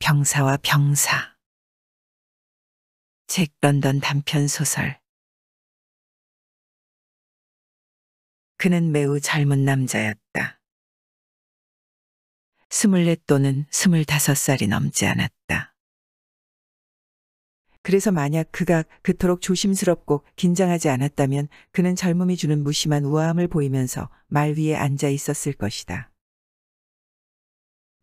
병사와 병사. 잭 런던 단편 소설. 그는 매우 젊은 남자였다. 24 또는 25살이 넘지 않았다. 그래서 만약 그가 그토록 조심스럽고 긴장하지 않았다면 그는 젊음이 주는 무심한 우아함을 보이면서 말 위에 앉아 있었을 것이다.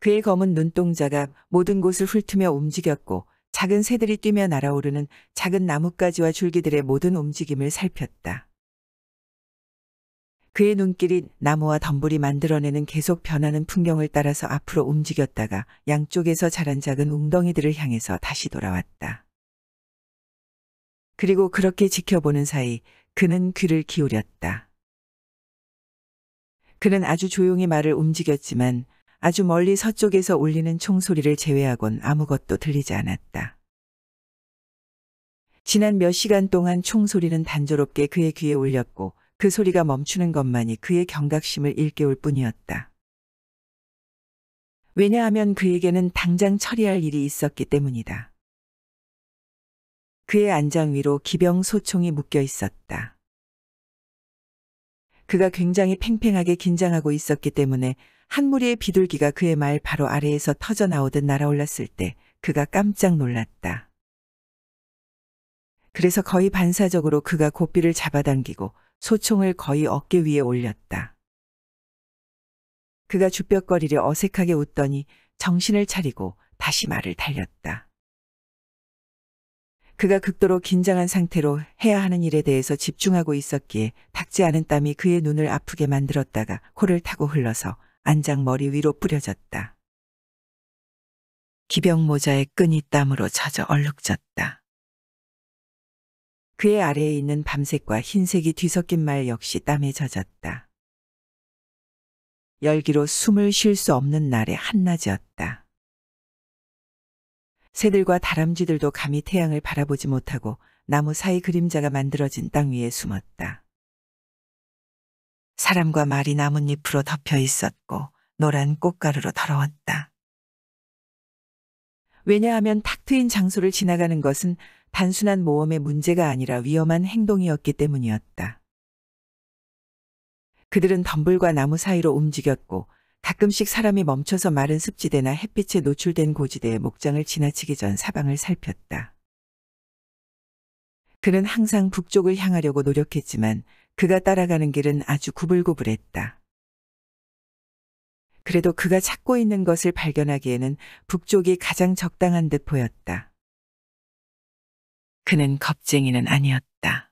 그의 검은 눈동자가 모든 곳을 훑으며 움직였고 작은 새들이 뛰며 날아오르는 작은 나뭇가지와 줄기들의 모든 움직임을 살폈다. 그의 눈길이 나무와 덤불이 만들어내는 계속 변하는 풍경을 따라서 앞으로 움직였다가 양쪽에서 자란 작은 웅덩이들을 향해서 다시 돌아왔다. 그리고 그렇게 지켜보는 사이 그는 귀를 기울였다. 그는 아주 조용히 말을 움직였지만 아주 멀리 서쪽에서 울리는 총소리를 제외하곤 아무것도 들리지 않았다. 지난 몇 시간 동안 총소리는 단조롭게 그의 귀에 울렸고 그 소리가 멈추는 것만이 그의 경각심을 일깨울 뿐이었다. 왜냐하면 그에게는 당장 처리할 일이 있었기 때문이다. 그의 안장 위로 기병 소총이 묶여 있었다. 그가 굉장히 팽팽하게 긴장하고 있었기 때문에 한 무리의 비둘기가 그의 말 바로 아래에서 터져 나오듯 날아올랐을 때 그가 깜짝 놀랐다. 그래서 거의 반사적으로 그가 고삐를 잡아당기고 소총을 거의 어깨 위에 올렸다. 그가 주뼛거리려 어색하게 웃더니 정신을 차리고 다시 말을 달렸다. 그가 극도로 긴장한 상태로 해야 하는 일에 대해서 집중하고 있었기에 닦지 않은 땀이 그의 눈을 아프게 만들었다가 코를 타고 흘러서 안장 머리 위로 뿌려졌다. 기병 모자의 끈이 땀으로 젖어 얼룩졌다. 그의 아래에 있는 밤색과 흰색이 뒤섞인 말 역시 땀에 젖었다. 열기로 숨을 쉴 수 없는 날의 한낮이었다. 새들과 다람쥐들도 감히 태양을 바라보지 못하고 나무 사이 그림자가 만들어진 땅 위에 숨었다. 사람과 말이 나뭇잎으로 덮여 있었고 노란 꽃가루로 더러웠다. 왜냐하면 탁 트인 장소를 지나가는 것은 단순한 모험의 문제가 아니라 위험한 행동이었기 때문이었다. 그들은 덤불과 나무 사이로 움직였고 가끔씩 사람이 멈춰서 마른 습지대나 햇빛에 노출된 고지대의 목장을 지나치기 전 사방을 살폈다. 그는 항상 북쪽을 향하려고 노력했지만 그가 따라가는 길은 아주 구불구불했다. 그래도 그가 찾고 있는 것을 발견하기에는 북쪽이 가장 적당한 듯 보였다. 그는 겁쟁이는 아니었다.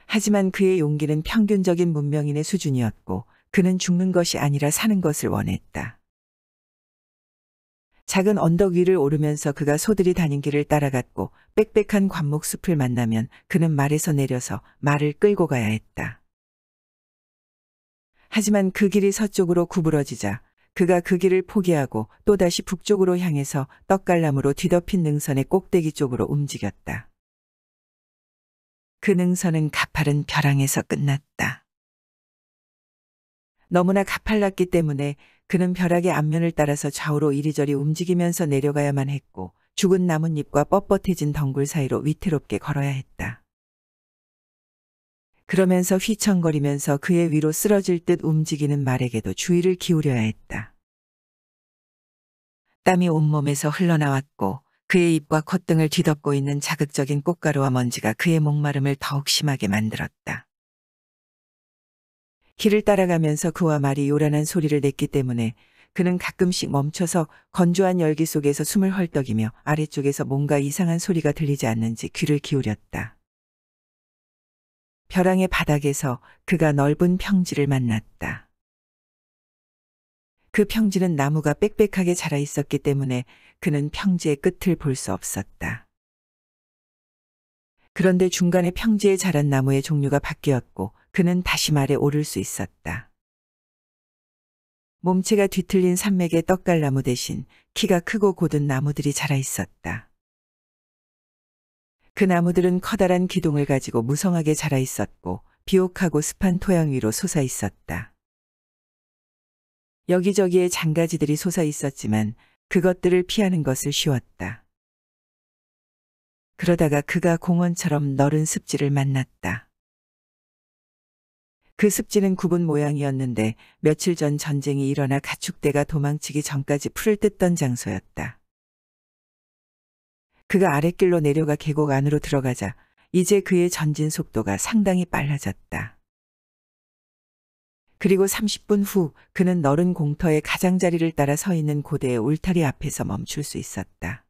하지만 그의 용기는 평균적인 문명인의 수준이었고 그는 죽는 것이 아니라 사는 것을 원했다. 작은 언덕 위를 오르면서 그가 소들이 다닌 길을 따라갔고 빽빽한 관목숲을 만나면 그는 말에서 내려서 말을 끌고 가야 했다. 하지만 그 길이 서쪽으로 구부러지자 그가 그 길을 포기하고 또다시 북쪽으로 향해서 떡갈나무로 뒤덮인 능선의 꼭대기 쪽으로 움직였다. 그 능선은 가파른 벼랑에서 끝났다. 너무나 가팔랐기 때문에 그는 벼락의 앞면을 따라서 좌우로 이리저리 움직이면서 내려가야만 했고 죽은 나뭇잎과 뻣뻣해진 덩굴 사이로 위태롭게 걸어야 했다. 그러면서 휘청거리면서 그의 위로 쓰러질 듯 움직이는 말에게도 주의를 기울여야 했다. 땀이 온몸에서 흘러나왔고 그의 입과 콧등을 뒤덮고 있는 자극적인 꽃가루와 먼지가 그의 목마름을 더욱 심하게 만들었다. 길을 따라가면서 그와 말이 요란한 소리를 냈기 때문에 그는 가끔씩 멈춰서 건조한 열기 속에서 숨을 헐떡이며 아래쪽에서 뭔가 이상한 소리가 들리지 않는지 귀를 기울였다. 벼랑의 바닥에서 그가 넓은 평지를 만났다. 그 평지는 나무가 빽빽하게 자라 있었기 때문에 그는 평지의 끝을 볼 수 없었다. 그런데 중간에 평지에 자란 나무의 종류가 바뀌었고 그는 다시 말에 오를 수 있었다. 몸체가 뒤틀린 산맥의 떡갈나무 대신 키가 크고 곧은 나무들이 자라 있었다. 그 나무들은 커다란 기둥을 가지고 무성하게 자라 있었고 비옥하고 습한 토양 위로 솟아 있었다. 여기저기에 장가지들이 솟아 있었지만 그것들을 피하는 것을 쉬웠다. 그러다가 그가 공원처럼 너른 습지를 만났다. 그 습지는 굽은 모양이었는데 며칠 전 전쟁이 일어나 가축대가 도망치기 전까지 풀을 뜯던 장소였다. 그가 아랫길로 내려가 계곡 안으로 들어가자 이제 그의 전진 속도가 상당히 빨라졌다. 그리고 30분 후 그는 너른 공터의 가장자리를 따라 서 있는 고대의 울타리 앞에서 멈출 수 있었다.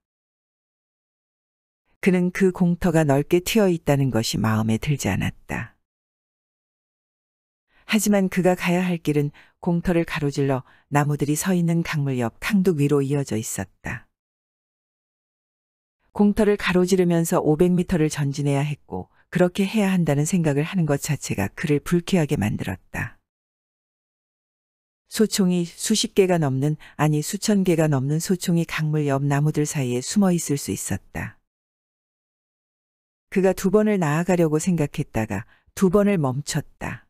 그는 그 공터가 넓게 트여 있다는 것이 마음에 들지 않았다. 하지만 그가 가야 할 길은 공터를 가로질러 나무들이 서 있는 강물 옆 강둑 위로 이어져 있었다. 공터를 가로지르면서 500m를 전진해야 했고 그렇게 해야 한다는 생각을 하는 것 자체가 그를 불쾌하게 만들었다. 소총이 수십 개가 넘는, 아니 수천 개가 넘는 소총이 강물 옆 나무들 사이에 숨어 있을 수 있었다. 그가 2번을 나아가려고 생각했다가 2번을 멈췄다.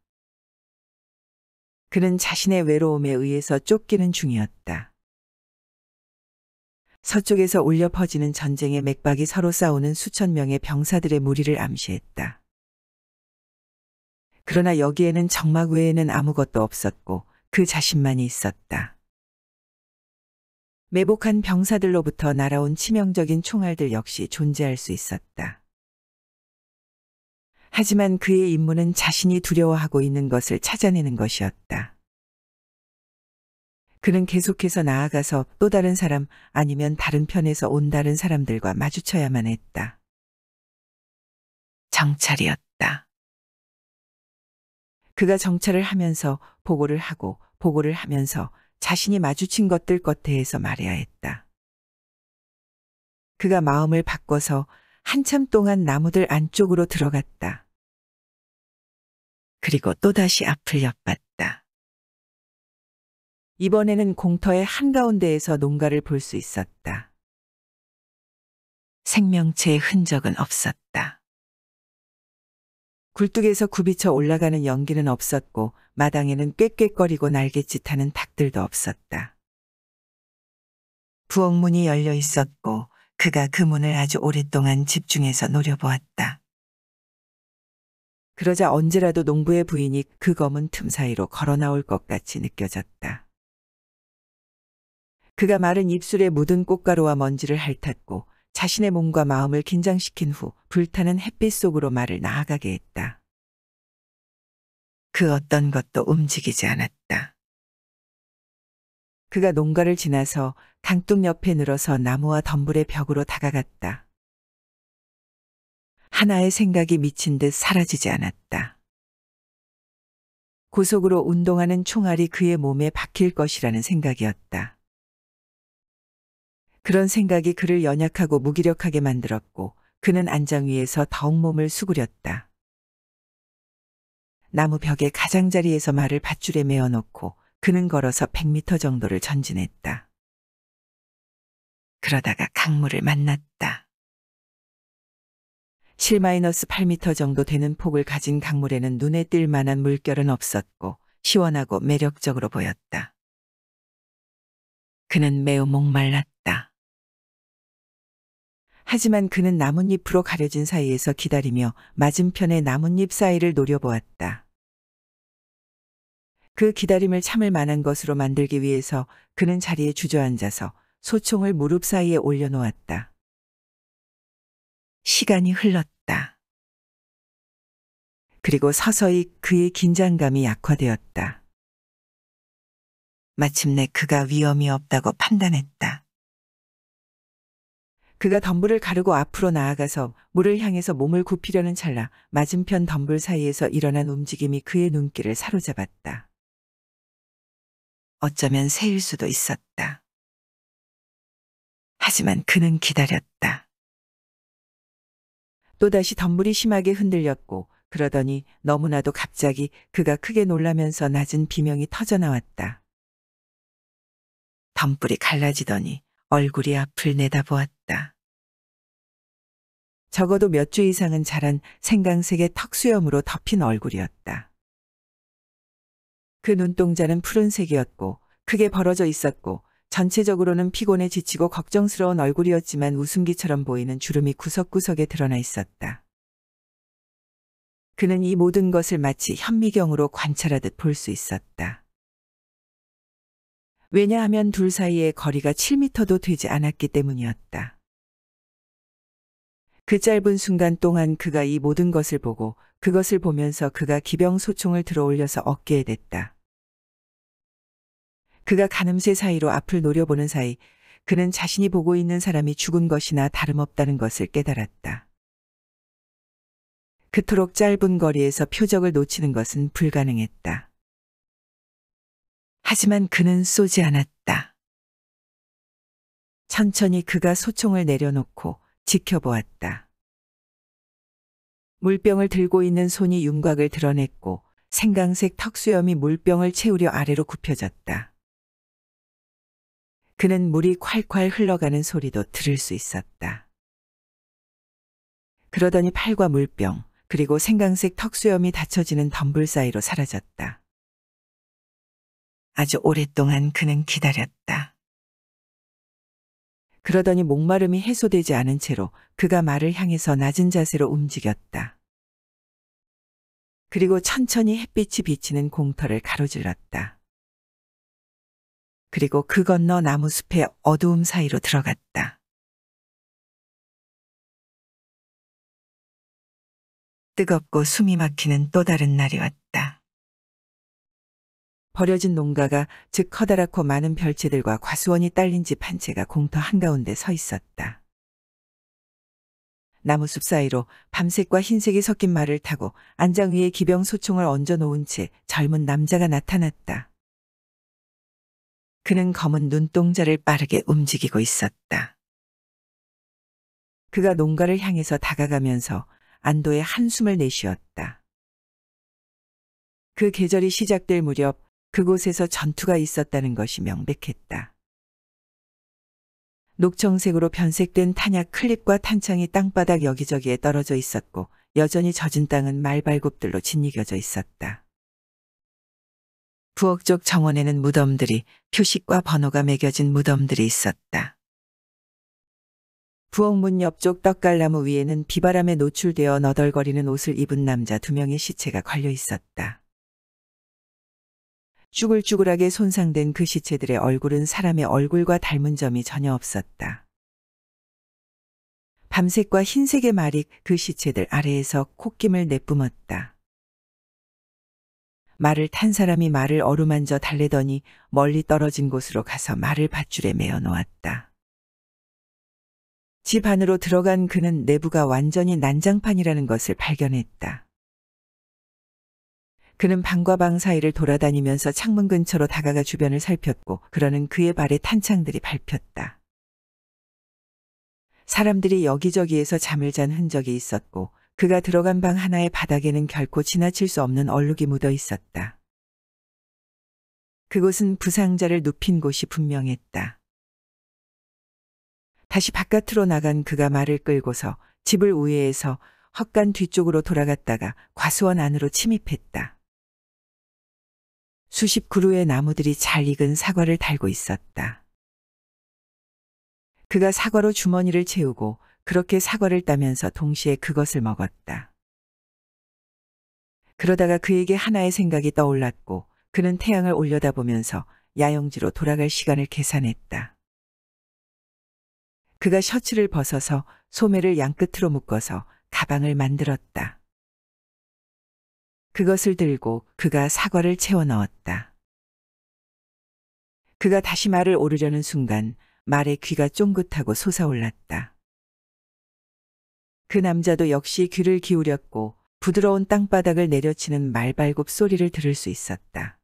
그는 자신의 외로움에 의해서 쫓기는 중이었다. 서쪽에서 울려 퍼지는 전쟁의 맥박이 서로 싸우는 수천 명의 병사들의 무리를 암시했다. 그러나 여기에는 적막 외에는 아무것도 없었고 그 자신만이 있었다. 매복한 병사들로부터 날아온 치명적인 총알들 역시 존재할 수 있었다. 하지만 그의 임무는 자신이 두려워하고 있는 것을 찾아내는 것이었다. 그는 계속해서 나아가서 또 다른 사람 아니면 다른 편에서 온 다른 사람들과 마주쳐야만 했다. 정찰이었다. 그가 정찰을 하면서 보고를 하고 보고를 하면서 자신이 마주친 것들 겉에서 말해야 했다. 그가 마음을 바꿔서 한참 동안 나무들 안쪽으로 들어갔다. 그리고 또다시 앞을 엿봤다. 이번에는 공터의 한가운데에서 농가를 볼 수 있었다. 생명체의 흔적은 없었다. 굴뚝에서 굽이쳐 올라가는 연기는 없었고 마당에는 꾀꾀거리고 날갯짓하는 닭들도 없었다. 부엌문이 열려 있었고 그가 그 문을 아주 오랫동안 집중해서 노려보았다. 그러자 언제라도 농부의 부인이 그 검은 틈 사이로 걸어 나올 것 같이 느껴졌다. 그가 마른 입술에 묻은 꽃가루와 먼지를 핥았고 자신의 몸과 마음을 긴장시킨 후 불타는 햇빛 속으로 말을 나아가게 했다. 그 어떤 것도 움직이지 않았다. 그가 농가를 지나서 강둑 옆에 늘어서 나무와 덤불의 벽으로 다가갔다. 하나의 생각이 미친 듯 사라지지 않았다. 고속으로 운동하는 총알이 그의 몸에 박힐 것이라는 생각이었다. 그런 생각이 그를 연약하고 무기력하게 만들었고 그는 안장 위에서 더욱 몸을 수그렸다. 나무 벽의 가장자리에서 말을 밧줄에 메어놓고 그는 걸어서 100m 정도를 전진했다. 그러다가 강물을 만났다. 실 -8m 정도 되는 폭을 가진 강물에는 눈에 띌 만한 물결은 없었고 시원하고 매력적으로 보였다. 그는 매우 목말랐다. 하지만 그는 나뭇잎으로 가려진 사이에서 기다리며 맞은편의 나뭇잎 사이를 노려보았다. 그 기다림을 참을 만한 것으로 만들기 위해서 그는 자리에 주저앉아서 소총을 무릎 사이에 올려놓았다. 시간이 흘렀다. 그리고 서서히 그의 긴장감이 약화되었다. 마침내 그가 위험이 없다고 판단했다. 그가 덤불을 가르고 앞으로 나아가서 물을 향해서 몸을 굽히려는 찰나 맞은편 덤불 사이에서 일어난 움직임이 그의 눈길을 사로잡았다. 어쩌면 새일 수도 있었다. 하지만 그는 기다렸다. 또다시 덤불이 심하게 흔들렸고 그러더니 너무나도 갑자기 그가 크게 놀라면서 낮은 비명이 터져나왔다. 덤불이 갈라지더니 얼굴이 앞을 내다보았다. 적어도 몇 주 이상은 자란 생강색의 턱수염으로 덮인 얼굴이었다. 그 눈동자는 푸른색이었고 크게 벌어져 있었고 전체적으로는 피곤해 지치고 걱정스러운 얼굴이었지만 웃음기처럼 보이는 주름이 구석구석에 드러나 있었다. 그는 이 모든 것을 마치 현미경으로 관찰하듯 볼 수 있었다. 왜냐하면 둘 사이의 거리가 7미터도 되지 않았기 때문이었다. 그 짧은 순간 동안 그가 이 모든 것을 보고 그것을 보면서 그가 기병소총을 들어 올려서 어깨에 댔다. 그가 가늠새 사이로 앞을 노려보는 사이 그는 자신이 보고 있는 사람이 죽은 것이나 다름없다는 것을 깨달았다. 그토록 짧은 거리에서 표적을 놓치는 것은 불가능했다. 하지만 그는 쏘지 않았다. 천천히 그가 소총을 내려놓고 지켜보았다. 물병을 들고 있는 손이 윤곽을 드러냈고 생강색 턱수염이 물병을 채우려 아래로 굽혀졌다. 그는 물이 콸콸 흘러가는 소리도 들을 수 있었다. 그러더니 팔과 물병 그리고 생강색 턱수염이 닫혀지는 덤불 사이로 사라졌다. 아주 오랫동안 그는 기다렸다. 그러더니 목마름이 해소되지 않은 채로 그가 말을 향해서 낮은 자세로 움직였다. 그리고 천천히 햇빛이 비치는 공터를 가로질렀다. 그리고 그 건너 나무숲의 어두움 사이로 들어갔다. 뜨겁고 숨이 막히는 또 다른 날이 왔다. 버려진 농가가 즉 커다랗고 많은 별채들과 과수원이 딸린 집 한 채가 공터 한가운데 서 있었다. 나무숲 사이로 밤색과 흰색이 섞인 말을 타고 안장 위에 기병 소총을 얹어 놓은 채 젊은 남자가 나타났다. 그는 검은 눈동자를 빠르게 움직이고 있었다. 그가 농가를 향해서 다가가면서 안도의 한숨을 내쉬었다. 그 계절이 시작될 무렵 그곳에서 전투가 있었다는 것이 명백했다. 녹청색으로 변색된 탄약 클립과 탄창이 땅바닥 여기저기에 떨어져 있었고 여전히 젖은 땅은 말발굽들로 짓이겨져 있었다. 부엌 쪽 정원에는 무덤들이 표식과 번호가 매겨진 무덤들이 있었다. 부엌 문 옆쪽 떡갈나무 위에는 비바람에 노출되어 너덜거리는 옷을 입은 남자 2명의 시체가 걸려 있었다. 쭈글쭈글하게 손상된 그 시체들의 얼굴은 사람의 얼굴과 닮은 점이 전혀 없었다. 밤색과 흰색의 말이 그 시체들 아래에서 콧김을 내뿜었다. 말을 탄 사람이 말을 어루만져 달래더니 멀리 떨어진 곳으로 가서 말을 밧줄에 메어 놓았다. 집 안으로 들어간 그는 내부가 완전히 난장판이라는 것을 발견했다. 그는 방과 방 사이를 돌아다니면서 창문 근처로 다가가 주변을 살폈고 그러는 그의 발에 탄창들이 밟혔다. 사람들이 여기저기에서 잠을 잔 흔적이 있었고 그가 들어간 방 하나의 바닥에는 결코 지나칠 수 없는 얼룩이 묻어 있었다. 그곳은 부상자를 눕힌 곳이 분명했다. 다시 바깥으로 나간 그가 말을 끌고서 집을 우회해서 헛간 뒤쪽으로 돌아갔다가 과수원 안으로 침입했다. 수십 그루의 나무들이 잘 익은 사과를 달고 있었다. 그가 사과로 주머니를 채우고 그렇게 사과를 따면서 동시에 그것을 먹었다. 그러다가 그에게 하나의 생각이 떠올랐고 그는 태양을 올려다보면서 야영지로 돌아갈 시간을 계산했다. 그가 셔츠를 벗어서 소매를 양끝으로 묶어서 가방을 만들었다. 그것을 들고 그가 사과를 채워 넣었다. 그가 다시 말을 오르려는 순간 말의 귀가 쫑긋하고 솟아올랐다. 그 남자도 역시 귀를 기울였고 부드러운 땅바닥을 내려치는 말발굽 소리를 들을 수 있었다.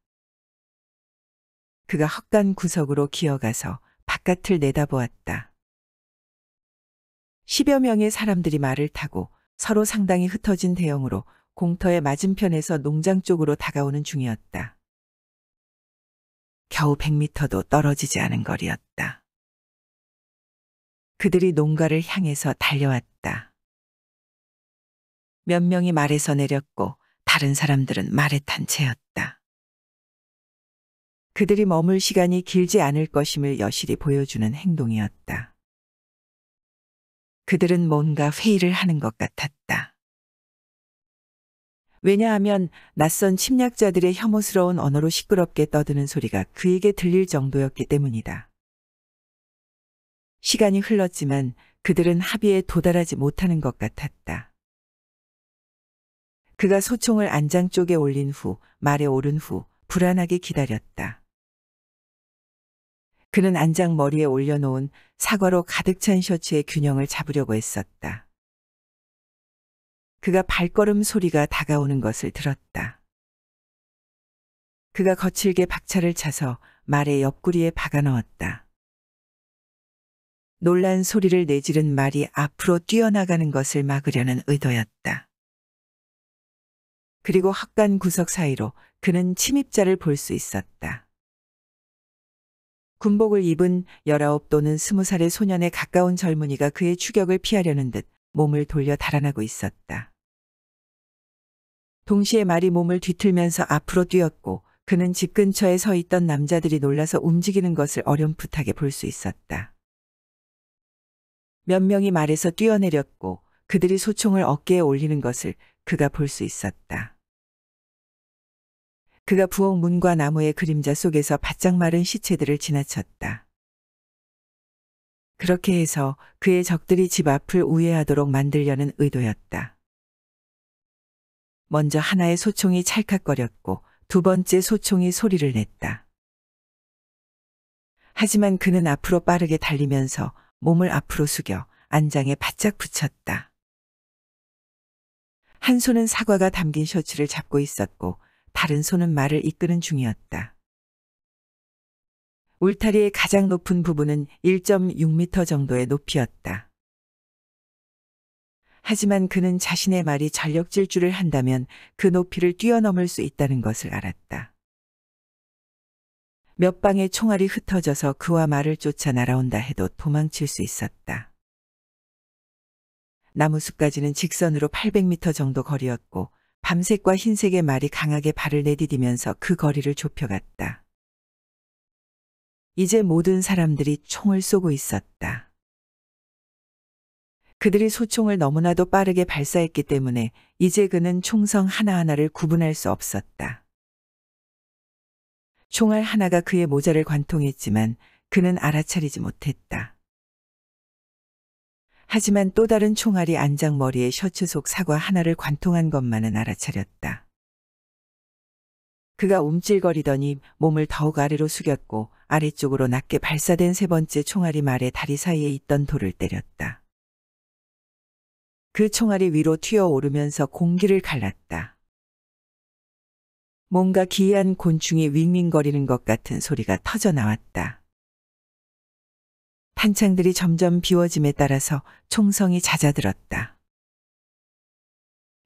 그가 헛간 구석으로 기어가서 바깥을 내다보았다. 10여 명의 사람들이 말을 타고 서로 상당히 흩어진 대형으로 공터의 맞은편에서 농장 쪽으로 다가오는 중이었다. 겨우 100미터도 떨어지지 않은 거리였다. 그들이 농가를 향해서 달려왔다. 몇 명이 말에서 내렸고 다른 사람들은 말에 탄 채였다. 그들이 머물 시간이 길지 않을 것임을 여실히 보여주는 행동이었다. 그들은 뭔가 회의를 하는 것 같았다. 왜냐하면 낯선 침략자들의 혐오스러운 언어로 시끄럽게 떠드는 소리가 그에게 들릴 정도였기 때문이다. 시간이 흘렀지만 그들은 합의에 도달하지 못하는 것 같았다. 그가 소총을 안장 쪽에 올린 후 말에 오른 후 불안하게 기다렸다. 그는 안장 머리에 올려놓은 사과로 가득 찬 셔츠의 균형을 잡으려고 했었다. 그가 발걸음 소리가 다가오는 것을 들었다. 그가 거칠게 박차를 차서 말의 옆구리에 박아 넣었다. 놀란 소리를 내지른 말이 앞으로 뛰어나가는 것을 막으려는 의도였다. 그리고 헛간 구석 사이로 그는 침입자를 볼 수 있었다. 군복을 입은 19 또는 20살의 소년에 가까운 젊은이가 그의 추격을 피하려는 듯 몸을 돌려 달아나고 있었다. 동시에 말이 몸을 뒤틀면서 앞으로 뛰었고 그는 집 근처에 서 있던 남자들이 놀라서 움직이는 것을 어렴풋하게 볼 수 있었다. 몇 명이 말에서 뛰어내렸고 그들이 소총을 어깨에 올리는 것을 그가 볼 수 있었다. 그가 부엌 문과 나무의 그림자 속에서 바짝 마른 시체들을 지나쳤다. 그렇게 해서 그의 적들이 집 앞을 우회하도록 만들려는 의도였다. 먼저 하나의 소총이 찰칵거렸고 두 번째 소총이 소리를 냈다. 하지만 그는 앞으로 빠르게 달리면서 몸을 앞으로 숙여 안장에 바짝 붙였다. 한 손은 사과가 담긴 셔츠를 잡고 있었고 다른 손은 말을 이끄는 중이었다. 울타리의 가장 높은 부분은 1.6m 정도의 높이였다. 하지만 그는 자신의 말이 전력 질주를 한다면 그 높이를 뛰어넘을 수 있다는 것을 알았다. 몇 방의 총알이 흩어져서 그와 말을 쫓아 날아온다 해도 도망칠 수 있었다. 나무숲까지는 직선으로 800m 정도 거리였고 밤색과 흰색의 말이 강하게 발을 내디디면서 그 거리를 좁혀갔다. 이제 모든 사람들이 총을 쏘고 있었다. 그들이 소총을 너무나도 빠르게 발사했기 때문에 이제 그는 총성 하나하나를 구분할 수 없었다. 총알 하나가 그의 모자를 관통했지만 그는 알아차리지 못했다. 하지만 또 다른 총알이 안장머리에 셔츠 속 사과 하나를 관통한 것만은 알아차렸다. 그가 움찔거리더니 몸을 더욱 아래로 숙였고 아래쪽으로 낮게 발사된 세 번째 총알이 말의 다리 사이에 있던 돌을 때렸다. 그 총알이 위로 튀어오르면서 공기를 갈랐다. 뭔가 기이한 곤충이 윙윙거리는 것 같은 소리가 터져 나왔다. 탄창들이 점점 비워짐에 따라서 총성이 잦아들었다.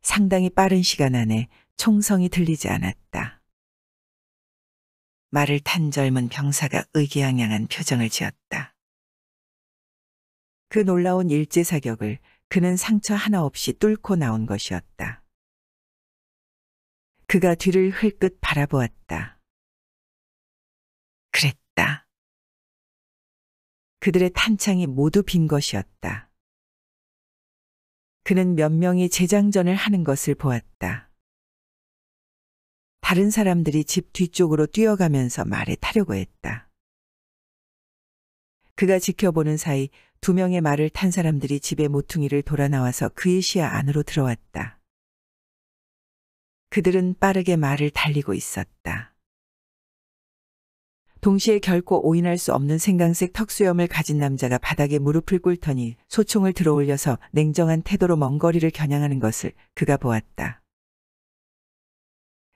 상당히 빠른 시간 안에 총성이 들리지 않았다. 말을 탄 젊은 병사가 의기양양한 표정을 지었다. 그 놀라운 일제사격을 그는 상처 하나 없이 뚫고 나온 것이었다. 그가 뒤를 흘끗 바라보았다. 그랬다. 그들의 탄창이 모두 빈 것이었다. 그는 몇 명이 재장전을 하는 것을 보았다. 다른 사람들이 집 뒤쪽으로 뛰어가면서 말에 타려고 했다. 그가 지켜보는 사이 2명의 말을 탄 사람들이 집의 모퉁이를 돌아 나와서 그의 시야 안으로 들어왔다. 그들은 빠르게 말을 달리고 있었다. 동시에 결코 오인할 수 없는 생강색 턱수염을 가진 남자가 바닥에 무릎을 꿇더니 소총을 들어올려서 냉정한 태도로 먼 거리를 겨냥하는 것을 그가 보았다.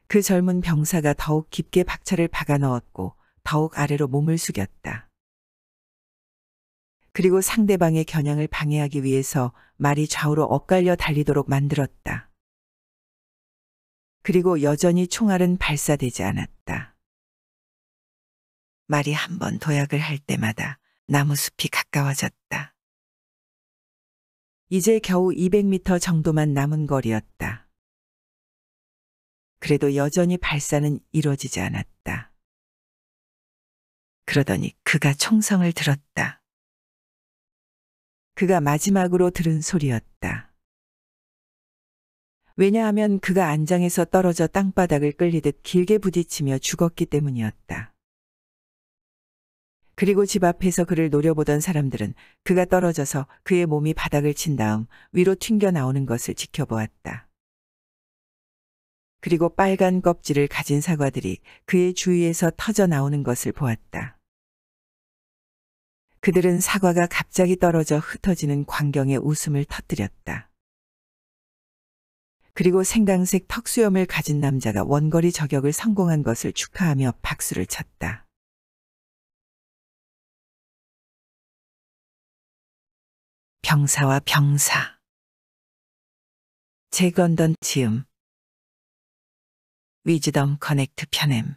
그 젊은 병사가 더욱 깊게 박차를 박아 넣었고 더욱 아래로 몸을 숙였다. 그리고 상대방의 겨냥을 방해하기 위해서 말이 좌우로 엇갈려 달리도록 만들었다. 그리고 여전히 총알은 발사되지 않았다. 말이 한 번 도약을 할 때마다 나무숲이 가까워졌다. 이제 겨우 200m 정도만 남은 거리였다. 그래도 여전히 발사는 이루어지지 않았다. 그러더니 그가 총성을 들었다. 그가 마지막으로 들은 소리였다. 왜냐하면 그가 안장에서 떨어져 땅바닥을 끌리듯 길게 부딪히며 죽었기 때문이었다. 그리고 집 앞에서 그를 노려보던 사람들은 그가 떨어져서 그의 몸이 바닥을 친 다음 위로 튕겨 나오는 것을 지켜보았다. 그리고 빨간 껍질을 가진 사과들이 그의 주위에서 터져 나오는 것을 보았다. 그들은 사과가 갑자기 떨어져 흩어지는 광경에 웃음을 터뜨렸다. 그리고 생강색 턱수염을 가진 남자가 원거리 저격을 성공한 것을 축하하며 박수를 쳤다. 병사와 병사. 재건던 지음. 위즈덤 커넥트 편엠.